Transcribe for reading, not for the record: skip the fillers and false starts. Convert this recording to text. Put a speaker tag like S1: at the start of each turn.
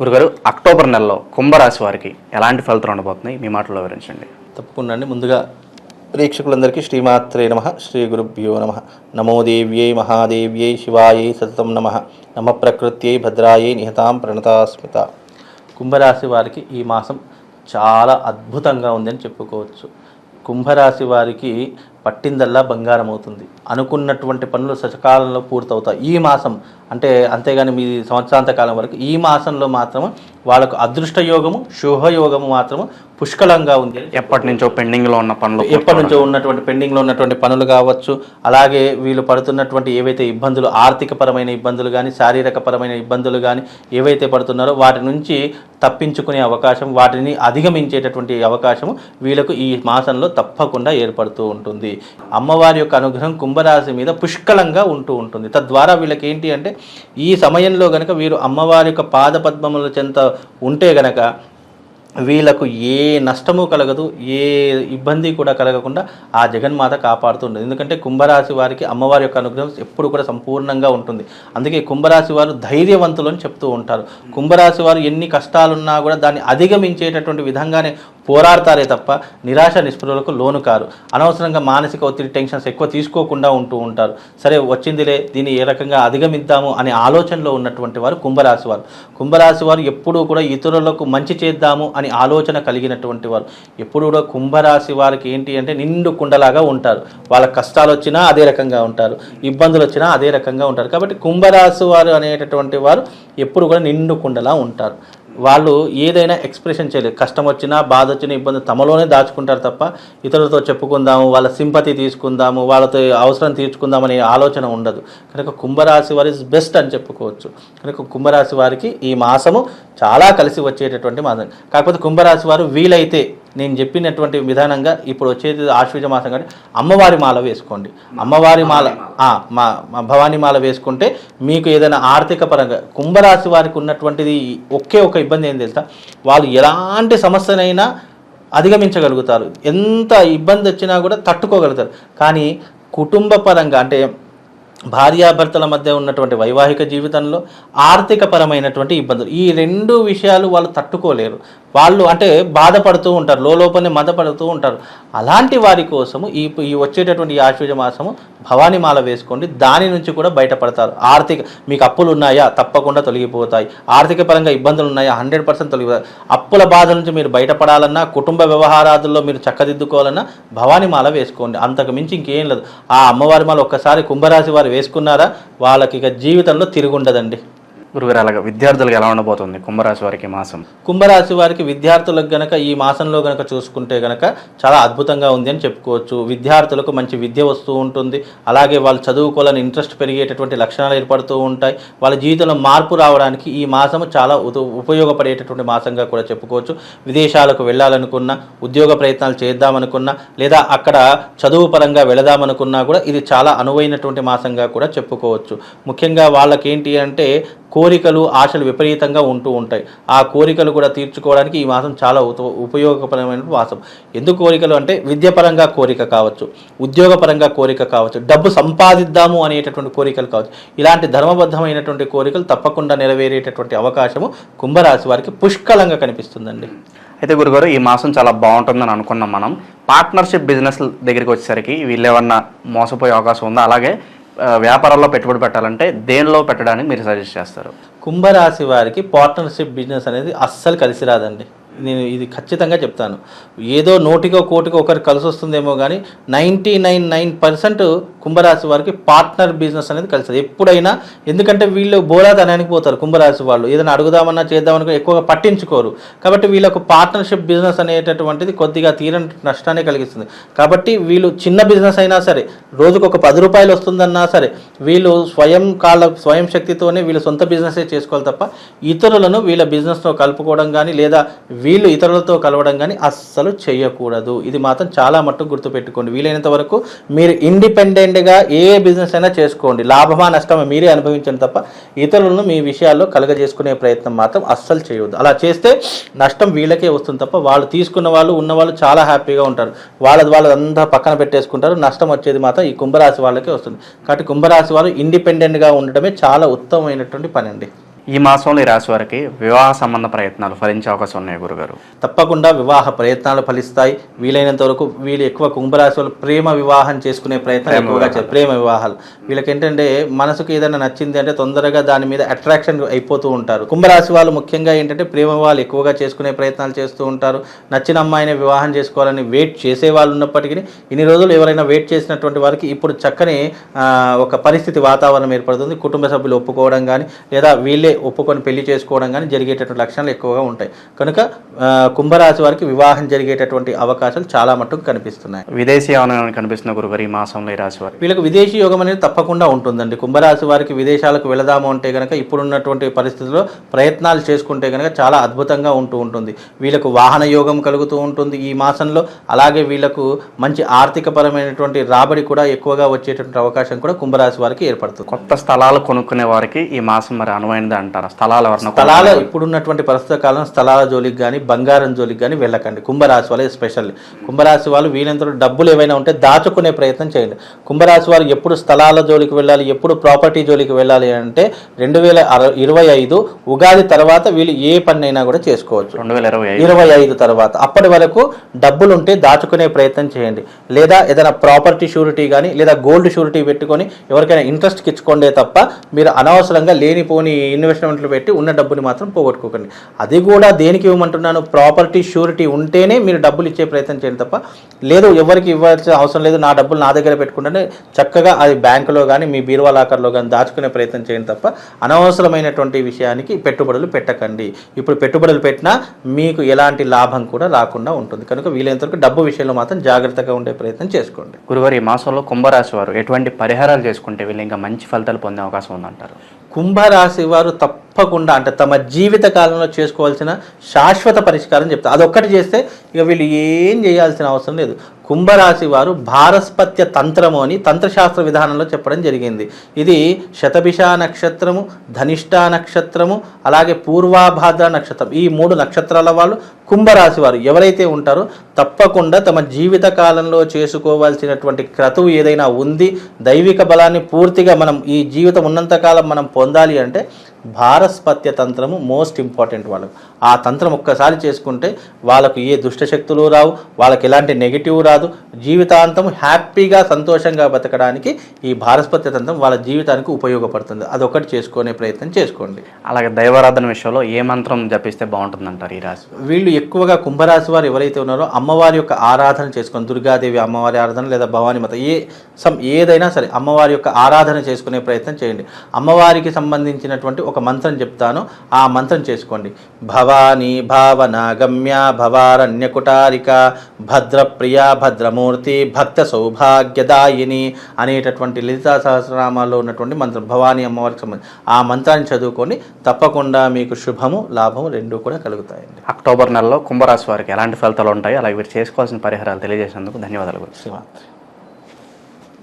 S1: గురుగారు, అక్టోబర్ నెలలో కుంభరాశి వారికి ఎలాంటి ఫలితాలు ఉండబోతున్నాయి మీ మాటల్లో వివరించండి.
S2: తప్పకుండా అండి. ముందుగా ప్రేక్షకులందరికీ శ్రీమాత్రే నమ, శ్రీ గురుభ్యో నమ. నమో దేవ్యై మహాదేవ్యై శివాయై సతతం నమ. నమ ప్రకృత్యై భద్రాయై నిహతాం ప్రణతాస్మిత. కుంభరాశి వారికి ఈ మాసం చాలా అద్భుతంగా ఉందని చెప్పుకోవచ్చు. కుంభరాశి వారికి పట్టిందల్లా బంగారం అవుతుంది. అనుకున్నటువంటి పనులు సకాలంలో పూర్తవుతాయి ఈ మాసం. అంతేగాని మీ సంవత్సరాంత కాలం వరకు ఈ మాసంలో మాత్రం వాళ్ళకు అదృష్ట యోగము, శుభయోగము మాత్రము పుష్కలంగా ఉంది.
S1: ఎప్పటి నుంచో పెండింగ్లో
S2: ఉన్నటువంటి పనులు కావచ్చు, అలాగే వీళ్ళు పడుతున్నటువంటి ఏవైతే ఇబ్బందులు, ఆర్థికపరమైన ఇబ్బందులు కానీ, శారీరకపరమైన ఇబ్బందులు కానీ ఏవైతే పడుతున్నారో వాటి నుంచి తప్పించుకునే అవకాశం, వాటిని అధిగమించేటటువంటి అవకాశం వీళ్ళకు ఈ మాసంలో తప్పకుండా ఏర్పడుతూ ఉంటుంది. అమ్మవారి యొక్క అనుగ్రహం కుంభరాశి మీద పుష్కలంగా ఉంటూ ఉంటుంది. తద్వారా వీళ్ళకి ఏంటి అంటే ఈ సమయంలో గనక వీరు అమ్మవారి యొక్క పాద పద్మముల చెంత ఉంటే గనక వీళ్ళకు ఏ నష్టము కలగదు, ఏ ఇబ్బంది కూడా కలగకుండా ఆ జగన్మాత కాపాడుతుంటుంది. ఎందుకంటే కుంభరాశి వారికి అమ్మవారి యొక్క అనుగ్రహం ఎప్పుడు కూడా సంపూర్ణంగా ఉంటుంది. అందుకే కుంభరాశి వారు ధైర్యవంతులు అని చెప్తూ ఉంటారు. కుంభరాశి వారు ఎన్ని కష్టాలున్నా కూడా దాన్ని అధిగమించేటటువంటి విధంగానే పోరాడతారే తప్ప నిరాశ నిస్పృహలకు లోను కారు. అనవసరంగా మానసిక ఒత్తిడి, టెన్షన్స్ ఎక్కువ తీసుకోకుండా ఉంటూ ఉంటారు. సరే వచ్చిందిలే, దీన్ని ఏ రకంగా అధిగమిద్దాము అనే ఆలోచనలో ఉన్నటువంటి వారు కుంభరాశి వారు. కుంభరాశి వారు ఎప్పుడూ కూడా ఇతరులకు మంచి చేద్దాము అని ఆలోచన కలిగినటువంటి వారు. ఎప్పుడు కూడా కుంభరాశి వారికి ఏంటి అంటే నిండు కుండలాగా ఉంటారు. వాళ్ళ కష్టాలు వచ్చినా అదే రకంగా ఉంటారు, ఇబ్బందులు వచ్చినా అదే రకంగా ఉంటారు. కాబట్టి కుంభరాశి వారు అనేటటువంటి వారు ఎప్పుడు కూడా నిండు కుండలా ఉంటారు. వాళ్ళు ఏదైనా ఎక్స్ప్రెషన్ చేయలేదు. కష్టం వచ్చినా, బాధ వచ్చినా, ఇబ్బంది తమలోనే దాచుకుంటారు తప్ప ఇతరులతో చెప్పుకుందాము, వాళ్ళ సింపతి తీసుకుందాము, వాళ్ళతో అవసరం తీర్చుకుందాం అనే ఆలోచన ఉండదు. కనుక కుంభరాశి వారి ఇస్ బెస్ట్ అని చెప్పుకోవచ్చు. కనుక కుంభరాశి వారికి ఈ మాసము చాలా కలిసి వచ్చేటటువంటి మాసం. కాకపోతే కుంభరాశి వారు వీలైతే నేను చెప్పినటువంటి విధానంగా ఇప్పుడు వచ్చేది ఆశ్వీజ మాసం కాబట్టి అమ్మవారి మాల వేసుకోండి. అమ్మవారి మాల భవానీ మాల వేసుకుంటే మీకు ఏదైనా ఆర్థిక పరంగా కుంభరాశి వారికి ఉన్నటువంటిది ఒకే ఒక ఇబ్బంది ఏం తెలుసా, వాళ్ళు ఎలాంటి సమస్యనైనా అధిగమించగలుగుతారు, ఎంత ఇబ్బంది వచ్చినా కూడా తట్టుకోగలుగుతారు. కానీ కుటుంబ పరంగా భార్యాభర్తల మధ్య ఉన్నటువంటి వైవాహిక జీవితంలో ఆర్థిక పరమైనటువంటి ఇబ్బందులు, ఈ రెండు విషయాలు వాళ్ళు తట్టుకోలేరు. వాళ్ళు బాధపడుతూ ఉంటారు, లోపలనే మదపడుతూ ఉంటారు. అలాంటి వారి కోసము ఈ వచ్చేటటువంటి ఈ ఆశ్వీజ మాసము భవానీ మాల వేసుకోండి. దాని నుంచి కూడా బయటపడతారు. మీకు అప్పులు ఉన్నాయా, తప్పకుండా తొలగిపోతాయి. ఆర్థిక పరంగా ఇబ్బందులు ఉన్నాయా, 100% తొలగిపోతాయి. అప్పుల బాధ నుంచి మీరు బయటపడాలన్నా, కుటుంబ వ్యవహారాదుల్లో మీరు చక్కదిద్దుకోవాలన్నా భవానీ మాల వేసుకోండి. అంతకు మించి ఇంకేం లేదు. ఆ అమ్మవారి మాల ఒక్కసారి కుంభరాశి వారు వేసుకున్నారా వాళ్ళకి ఇక జీవితంలో తిరుగుండదండి.
S1: గురుగారు, అలాగా విద్యార్థులకు ఎలా ఉండబోతుంది కుంభరాశి వారికి మాసం?
S2: కుంభరాశి వారికి విద్యార్థులకు గనక ఈ మాసంలో గనక చూసుకుంటే గనక చాలా అద్భుతంగా ఉంది అని చెప్పుకోవచ్చు. విద్యార్థులకు మంచి విద్య వస్తూ ఉంటుంది. అలాగే వాళ్ళు చదువుకోవాలని ఇంట్రెస్ట్ పెరిగేటటువంటి లక్షణాలు ఏర్పడుతూ ఉంటాయి. వాళ్ళ జీవితంలో మార్పు రావడానికి ఈ మాసము చాలా ఉపయోగపడేటటువంటి మాసంగా కూడా చెప్పుకోవచ్చు. విదేశాలకు వెళ్ళాలనుకున్నా, ఉద్యోగ ప్రయత్నాలు చేద్దామనుకున్నా, లేదా అక్కడ చదువు పరంగా వెళదామనుకున్నా కూడా ఇది చాలా అనువైనటువంటి మాసంగా కూడా చెప్పుకోవచ్చు. ముఖ్యంగా వాళ్ళకి ఏంటి అంటే కోరికలు, ఆశలు విపరీతంగా ఉంటూ ఉంటాయి. ఆ కోరికలు కూడా తీర్చుకోవడానికి ఈ మాసం చాలా ఉపయోగపరమైన మాసం. ఎందుకు కోరికలు అంటే విద్యపరంగా కోరిక కావచ్చు, ఉద్యోగపరంగా కోరిక కావచ్చు, డబ్బు సంపాదిద్దాము అనేటటువంటి కోరికలు కావచ్చు. ఇలాంటి ధర్మబద్ధమైనటువంటి కోరికలు తప్పకుండా నెరవేరేటటువంటి అవకాశము కుంభరాశి వారికి పుష్కలంగా కనిపిస్తుందండి.
S1: అయితే గురుగారు, ఈ మాసం చాలా బాగుంటుందని అనుకున్నాం మనం. పార్ట్నర్షిప్ బిజినెస్ దగ్గరికి వచ్చేసరికి వీళ్ళు ఏమన్నా మోసపోయే అవకాశం ఉందా? అలాగే వ్యాపారాల్లో పెట్టుబడి పెట్టాలంటే దేనిలో పెట్టడానికి మీరు సజెస్ట్ చేస్తారు?
S2: కుంభరాశి వారికి పార్ట్నర్షిప్ బిజినెస్ అనేది అస్సలు కలిసి రాదండి. నేను ఇది ఖచ్చితంగా చెప్తాను. ఏదో నోటికో కోటికో ఒకరికి కలిసి వస్తుందేమో కానీ 99% కుంభరాశి వారికి పార్ట్నర్ బిజినెస్ అనేది కలిసి ఎప్పుడైనా. ఎందుకంటే వీళ్ళు బోలాతనానికి పోతారు కుంభరాశి వాళ్ళు. ఏదైనా అడుగుదామన్నా చేద్దామన్నా ఎక్కువగా పట్టించుకోరు. కాబట్టి వీళ్ళకు పార్ట్నర్షిప్ బిజినెస్ అనేటటువంటిది కొద్దిగా తీరని నష్టాన్ని కలిగిస్తుంది. కాబట్టి వీళ్ళు చిన్న బిజినెస్ అయినా సరే, రోజుకు ఒక 10 రూపాయలు వస్తుందన్నా సరే, వీళ్ళు స్వయం శక్తితోనే వీళ్ళు సొంత బిజినెసే చేసుకోవాలి తప్ప ఇతరులను వీళ్ళ బిజినెస్తో కలుపుకోవడం కానీ, లేదా వీళ్ళు ఇతరులతో కలవడం కానీ అస్సలు చేయకూడదు. ఇది మాత్రం చాలా మట్టుకు గుర్తుపెట్టుకోండి. వీలైనంత వరకు మీరు ఇండిపెండెంట్గా ఏ బిజినెస్ అయినా చేసుకోండి. లాభమా నష్టమా మీరే అనుభవించండి తప్ప ఇతరులను మీ విషయాల్లో కలగజేసుకునే ప్రయత్నం మాత్రం అస్సలు చేయవద్దు. అలా చేస్తే నష్టం వీళ్ళకే వస్తుంది తప్ప వాళ్ళు తీసుకున్న వాళ్ళు ఉన్నవాళ్ళు చాలా హ్యాపీగా ఉంటారు. వాళ్ళంతా పక్కన పెట్టేసుకుంటారు. నష్టం వచ్చేది మాత్రం ఈ కుంభరాశి వాళ్ళకే వస్తుంది. కాబట్టి కుంభరాశి వాళ్ళు ఇండిపెండెంట్గా ఉండటమే చాలా ఉత్తమమైనటువంటి పని అండి.
S1: ఈ మాసంలో ఈ రాశి వారికి వివాహ సంబంధ ప్రయత్నాలు ఫలించే అవకాశం ఉన్నాయి గురుగారు.
S2: తప్పకుండా వివాహ ప్రయత్నాలు ఫలిస్తాయి. వీలైనంత వరకు వీళ్ళు ఎక్కువ కుంభరాశి వాళ్ళు ప్రేమ వివాహం చేసుకునే ప్రయత్నం ఎక్కువగా చేస్తారు. ప్రేమ వివాహాలు వీళ్ళకి ఏంటంటే మనసుకు ఏదైనా నచ్చింది అంటే తొందరగా దాని మీద అట్రాక్షన్ అయిపోతూ ఉంటారు. కుంభరాశి వాళ్ళు ముఖ్యంగా ఏంటంటే ప్రేమ వివాహాలు ఎక్కువగా చేసుకునే ప్రయత్నాలు చేస్తూ ఉంటారు. నచ్చిన అమ్మాయిని వివాహం చేసుకోవాలని వెయిట్ చేసే వాళ్ళు ఉన్నప్పటికీ ఇన్ని రోజులు ఎవరైనా వెయిట్ చేసినటువంటి వారికి ఇప్పుడు చక్కని ఒక పరిస్థితి వాతావరణం ఏర్పడుతుంది. కుటుంబ సభ్యులు ఒప్పుకోవడం కానీ లేదా వీళ్ళే ఒప్పుకొని పెళ్లి చేసుకోవడం కానీ జరిగేటటువంటి లక్షణాలు ఎక్కువగా ఉంటాయి. కనుక కుంభరాశి వారికి వివాహం జరిగేటటువంటి అవకాశాలు చాలా మట్టుకు కనిపిస్తున్నాయి.
S1: విదేశీ యానం కనిపిస్తున్న గురుగారు ఈ మాసంలో ఈ రాశి వారికి
S2: వీళ్ళకి విదేశీ యోగం అనేది తప్పకుండా ఉంటుందండి. కుంభరాశి వారికి విదేశాలకు వెళదాము అంటే కనుక ఇప్పుడున్నటువంటి పరిస్థితుల్లో ప్రయత్నాలు చేసుకుంటే కనుక చాలా అద్భుతంగా ఉంటుంది. వీళ్ళకు వాహన యోగం కలుగుతూ ఉంటుంది ఈ మాసంలో. అలాగే వీళ్ళకు మంచి ఆర్థికపరమైనటువంటి రాబడి కూడా ఎక్కువగా వచ్చేటటువంటి అవకాశం కూడా కుంభరాశి వారికి ఏర్పడుతుంది.
S1: కొత్త స్థలాలు కొనుక్కునే వారికి ఈ మాసం మరి అనువైనది అంటారా? స్థలాలు
S2: ఇప్పుడున్నటువంటి ప్రస్తుత కాలం స్థలాల జోలికి కానీ బంగారం జోలికి కానీ వెళ్ళకండి. కుంభరాశి వాళ్ళు ఎస్పెషల్లీ కుంభరాశి వాళ్ళు వీళ్ళంత డబ్బులు ఏవైనా ఉంటే దాచుకునే ప్రయత్నం చేయండి. కుంభరాశి వారు ఎప్పుడు స్థలాల జోలికి వెళ్ళాలి, ఎప్పుడు ప్రాపర్టీ జోలికి వెళ్ళాలి అంటే 2025 ఉగాది తర్వాత వీళ్ళు ఏ పన్నైనా కూడా చేసుకోవచ్చు. 2025 తర్వాత అప్పటి వరకు డబ్బులు ఉంటే దాచుకునే ప్రయత్నం చేయండి. లేదా ఏదైనా ప్రాపర్టీ షూరిటీ కానీ లేదా గోల్డ్ షూరిటీ పెట్టుకొని ఎవరికైనా ఇంట్రెస్ట్కి ఇచ్చుకోండే తప్ప మీరు అనవసరంగా లేనిపోని ఇన్వెస్ట్మెంట్లు పెట్టి ఉన్న డబ్బుని మాత్రం పోగొట్టుకోకండి. అది కూడా దేనికి ఇవ్వమంటున్నాను, ప్రాపర్టీ షూరిటీ ఉంటేనే మీరు డబ్బులు ఇచ్చే ప్రయత్నం చేయండి తప్ప లేదు ఎవరికి ఇవ్వాల్సిన అవసరం లేదు, నా డబ్బులు నా దగ్గర పెట్టుకుంటే చక్కగా అది బ్యాంకులో కానీ మీ బీరువా లాకర్లో కానీ దాచుకునే ప్రయత్నం చేయండి తప్ప అనవసరమైనటువంటి విషయానికి పెట్టుబడులు పెట్టకండి. ఇప్పుడు పెట్టుబడులు పెట్టినా మీకు ఎలాంటి లాభం కూడా రాకుండా ఉంటుంది. కనుక వీలైనంతవరకు డబ్బు విషయంలో మాత్రం జాగ్రత్తగా ఉండే ప్రయత్నం చేసుకోండి.
S1: గురువారు ఈ మాసంలో కుంభరాశి వారు ఎటువంటి పరిహారాలు చేసుకుంటే వీళ్ళు ఇంకా మంచి ఫలితాలు పొందే అవకాశం ఉందంటారు?
S2: కుంభరాశి వారు తప్పకుండా అంటే తమ జీవిత కాలంలో చేసుకోవాల్సిన శాశ్వత పరిష్కారం చెప్తారు. అదొక్కటి చేస్తే ఇక వీళ్ళు ఏం చేయాల్సిన అవసరం లేదు. కుంభరాశి వారు భారస్పత్య తంత్రము అని తంత్రశాస్త్ర విధానంలో చెప్పడం జరిగింది. ఇది శతభిష నక్షత్రము, ధనిష్ట నక్షత్రము, అలాగే పూర్వాభాద్ర నక్షత్రం, ఈ 3 నక్షత్రాల వాళ్ళు కుంభరాశి వారు ఎవరైతే ఉంటారో తప్పకుండా తమ జీవిత కాలంలో చేసుకోవాల్సినటువంటి క్రతువు ఏదైనా ఉంది, దైవిక బలాన్ని పూర్తిగా మనం ఈ జీవితం ఉన్నంతకాలం మనం పొందాలి అంటే భారస్పత్య తంత్రము మోస్ట్ ఇంపార్టెంట్. వాళ్ళకు ఆ తంత్రం ఒక్కసారి చేసుకుంటే వాళ్ళకు ఏ దుష్టశక్తులు రావు, వాళ్ళకి ఎలాంటి నెగిటివ్ రాదు, జీవితాంతం హ్యాపీగా సంతోషంగా బతకడానికి ఈ భారస్పత్య తంత్రం వాళ్ళ జీవితానికి ఉపయోగపడుతుంది. అదొకటి చేసుకునే ప్రయత్నం చేసుకోండి.
S1: అలాగే దైవారాధన విషయంలో ఏ మంత్రం జపిస్తే బాగుంటుందంటారు ఈ రాశి?
S2: వీళ్ళు ఎక్కువగా కుంభరాశి వారు ఎవరైతే ఉన్నారో అమ్మవారి యొక్క ఆరాధన చేసుకొని, దుర్గాదేవి అమ్మవారి ఆరాధన లేదా భవానీ మాత ఏదైనా సరే అమ్మవారి యొక్క ఆరాధన చేసుకునే ప్రయత్నం చేయండి. అమ్మవారికి సంబంధించినటువంటి ఒక మంత్రం చెప్తాను, ఆ మంత్రం చేసుకోండి. భవానీ భావన గమ్య భవారణ్యకుటారిక భద్రప్రియ భద్రమూర్తి భక్త సౌభాగ్యదాయిని అనేటటువంటి లలితా సహస్రనామాల్లో ఉన్నటువంటి మంత్రం భవానీ అమ్మవారికి సంబంధించి ఆ మంత్రాన్ని చదువుకొని తప్పకుండా మీకు శుభము లాభము రెండూ కూడా కలుగుతాయండి.
S1: అక్టోబర్ నెలలో కుంభరాశి వారికి ఎలాంటి ఫలితాలు ఉంటాయి, అలాగే వీరు చేసుకోవాల్సిన పరిహారాలు తెలియజేసినందుకు ధన్యవాదాలు.